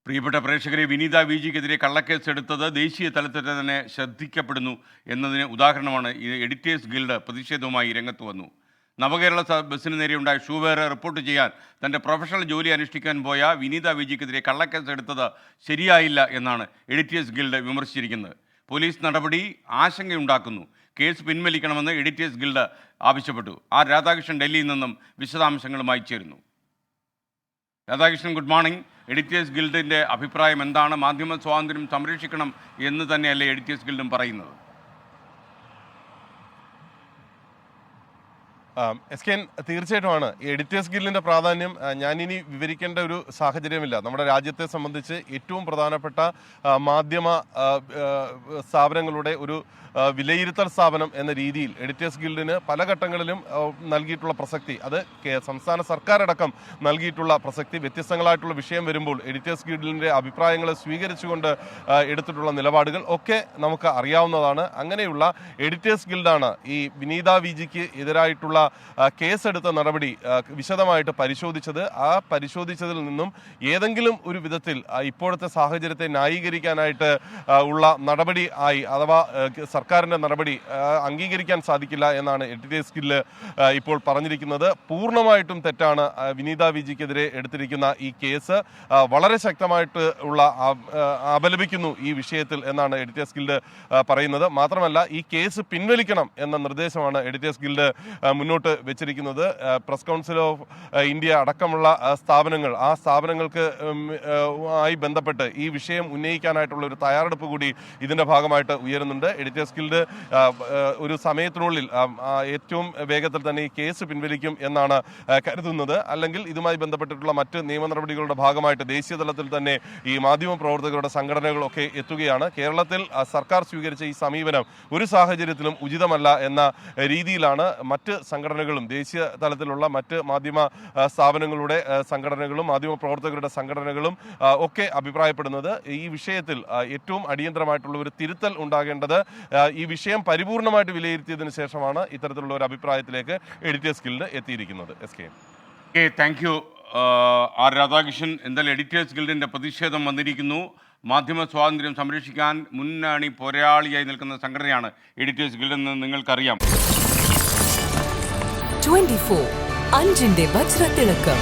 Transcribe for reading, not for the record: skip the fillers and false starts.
പ്രിയപ്പെട്ട പ്രേക്ഷകരെ, വിനീത വിജിക്കെതിരെ കള്ളക്കേസ് എടുത്തത് ദേശീയ തലത്തിൽ തന്നെ ശ്രദ്ധിക്കപ്പെടുന്നു എന്നതിന് ഉദാഹരണമാണ് ഈ എഡിറ്റേഴ്സ് ഗിൽഡ് പ്രതിഷേധവുമായി രംഗത്ത് വന്നു. നവകേരള ബസ്സിന് നേരെയുണ്ടായ ഷൂവേർ റിപ്പോർട്ട് ചെയ്യാൻ തൻ്റെ പ്രൊഫഷണൽ ജോലി അനുഷ്ഠിക്കാൻ പോയ വിനീത വിജിക്കെതിരെ കള്ളക്കേസ് എടുത്തത് ശരിയായില്ല എന്നാണ് എഡിറ്റേഴ്സ് ഗിൽഡ് വിമർശിച്ചിരിക്കുന്നത്. പോലീസ് നടപടി ആശങ്കയുണ്ടാക്കുന്നു. കേസ് പിൻവലിക്കണമെന്ന് എഡിറ്റേഴ്സ് ഗിൽഡ് ആവശ്യപ്പെട്ടു. ആർ രാധാകൃഷ്ണൻ ഡൽഹിയിൽ നിന്നും വിശദാംശങ്ങളുമായി ചേരുന്നു. Radhakrishnan, good morning. എഡിറ്റേഴ്സ് ഗിൽഡിൻ്റെ അഭിപ്രായം എന്താണ്? മാധ്യമ സ്വാതന്ത്ര്യം സംരക്ഷിക്കണം എന്ന് തന്നെയല്ലേ എഡിറ്റേഴ്സ് ഗിൽഡും പറയുന്നത്? എസ്കെൻ, തീർച്ചയായിട്ടുമാണ് എഡിറ്റേഴ്സ് ഗിൽഡിൻ്റെ പ്രാധാന്യം ഞാനിനി വിവരിക്കേണ്ട ഒരു സാഹചര്യമില്ല. നമ്മുടെ രാജ്യത്തെ സംബന്ധിച്ച് ഏറ്റവും പ്രധാനപ്പെട്ട മാധ്യമ സ്ഥാപനങ്ങളുടെ ഒരു വിലയിരുത്തൽ സ്ഥാപനം എന്ന രീതിയിൽ എഡിറ്റേഴ്സ് ഗിൽഡിന് പല ഘട്ടങ്ങളിലും നൽകിയിട്ടുള്ള പ്രസക്തി, അത് സംസ്ഥാന സർക്കാരടക്കം നൽകിയിട്ടുള്ള പ്രസക്തി, വ്യത്യസ്തങ്ങളായിട്ടുള്ള വിഷയം വരുമ്പോൾ എഡിറ്റേഴ്സ് ഗിൽഡിൻ്റെ അഭിപ്രായങ്ങളെ സ്വീകരിച്ചുകൊണ്ട് എടുത്തിട്ടുള്ള നിലപാടുകൾ ഒക്കെ നമുക്ക് അറിയാവുന്നതാണ്. അങ്ങനെയുള്ള എഡിറ്റേഴ്സ് ഗിൽഡാണ് ഈ വിനീത വിജിക്ക് എതിരായിട്ടുള്ള കേസെടുത്ത നടപടി വിശദമായിട്ട് പരിശോധിച്ചത്. ആ പരിശോധിച്ചതിൽ നിന്നും ഏതെങ്കിലും ഒരു വിധത്തിൽ ഇപ്പോഴത്തെ സാഹചര്യത്തെ ന്യായീകരിക്കാനായിട്ട് ഉള്ള നടപടി ആയി, അഥവാ സർക്കാരിൻ്റെ നടപടി അംഗീകരിക്കാൻ സാധിക്കില്ല എന്നാണ് എഡിറ്റേഴ്സ് ഗിൽഡ് ഇപ്പോൾ പറഞ്ഞിരിക്കുന്നത്. പൂർണ്ണമായിട്ടും തെറ്റാണ് വിനീത വിജിക്കെതിരെ എടുത്തിരിക്കുന്ന ഈ കേസ്. വളരെ ശക്തമായിട്ട് ഉള്ള അപലപിക്കുന്നു ഈ വിഷയത്തിൽ എന്നാണ് എഡിറ്റേഴ്സ് ഗിൽഡ് പറയുന്നത്. മാത്രമല്ല, ഈ കേസ് പിൻവലിക്കണം എന്ന നിർദ്ദേശമാണ് എഡിറ്റേഴ്സ് ഗിൽഡ് മുന്നോട്ട് വെച്ചിരിക്കുന്നത്. പ്രസ് കൗൺസിൽ ഓഫ് ഇന്ത്യ അടക്കമുള്ള സ്ഥാപനങ്ങൾ, ആ സ്ഥാപനങ്ങൾക്ക് ആയി ബന്ധപ്പെട്ട് ഈ വിഷയം ഉന്നയിക്കാനായിട്ടുള്ള ഒരു തയ്യാറെടുപ്പ് കൂടി ഇതിൻ്റെ ഭാഗമായിട്ട് ഉയരുന്നുണ്ട്. എഡിറ്റേഴ്സ് ഗിൽഡ് ഒരു സമയത്തിനുള്ളിൽ ഏറ്റവും വേഗത്തിൽ തന്നെ ഈ കേസ് പിൻവലിക്കും എന്നാണ് കരുതുന്നത്. അല്ലെങ്കിൽ ഇതുമായി ബന്ധപ്പെട്ടിട്ടുള്ള മറ്റ് നിയമ നടപടികളുടെ ഭാഗമായിട്ട് ദേശീയ തലത്തിൽ തന്നെ ഈ മാധ്യമ പ്രവർത്തകരുടെ സംഘടനകളൊക്കെ എത്തുകയാണ്. കേരളത്തിൽ സർക്കാർ സ്വീകരിച്ച ഈ സമീപനം ഒരു സാഹചര്യത്തിലും ഉചിതമല്ല എന്ന രീതിയിലാണ് മറ്റ് സംഘടനകളും, ദേശീയ തലത്തിലുള്ള മറ്റ് മാധ്യമ സ്ഥാപനങ്ങളുടെ സംഘടനകളും മാധ്യമ പ്രവർത്തകരുടെ സംഘടനകളും ഒക്കെ അഭിപ്രായപ്പെടുന്നത്. ഈ വിഷയത്തിൽ ഏറ്റവും അടിയന്തരമായിട്ടുള്ള ഒരു തിരുത്തൽ ഉണ്ടാകേണ്ടത്, ഈ വിഷയം പരിപൂർണമായിട്ട് വിലയിരുത്തിയതിനു ശേഷമാണ് ഇത്തരത്തിലുള്ള ഒരു അഭിപ്രായത്തിലേക്ക് എഡിറ്റേഴ്സ് ഗിൽഡ് എത്തിയിരിക്കുന്നത്. Thank you are Radhakrishnan. എന്തായാലും എഡിറ്റേഴ്സ് ഗിൽഡിൻ്റെ പ്രതിഷേധം വന്നിരിക്കുന്നു. മാധ്യമ സ്വാതന്ത്ര്യം സംരക്ഷിക്കാൻ മുന്നണി പോരാളിയായി നിൽക്കുന്ന സംഘടനയാണ് എഡിറ്റേഴ്സ് ഗിൽഡ് എന്ന് നിങ്ങൾക്കറിയാം. 24 അഞ്ചിന്റെ വജ്രത്തിളക്കം.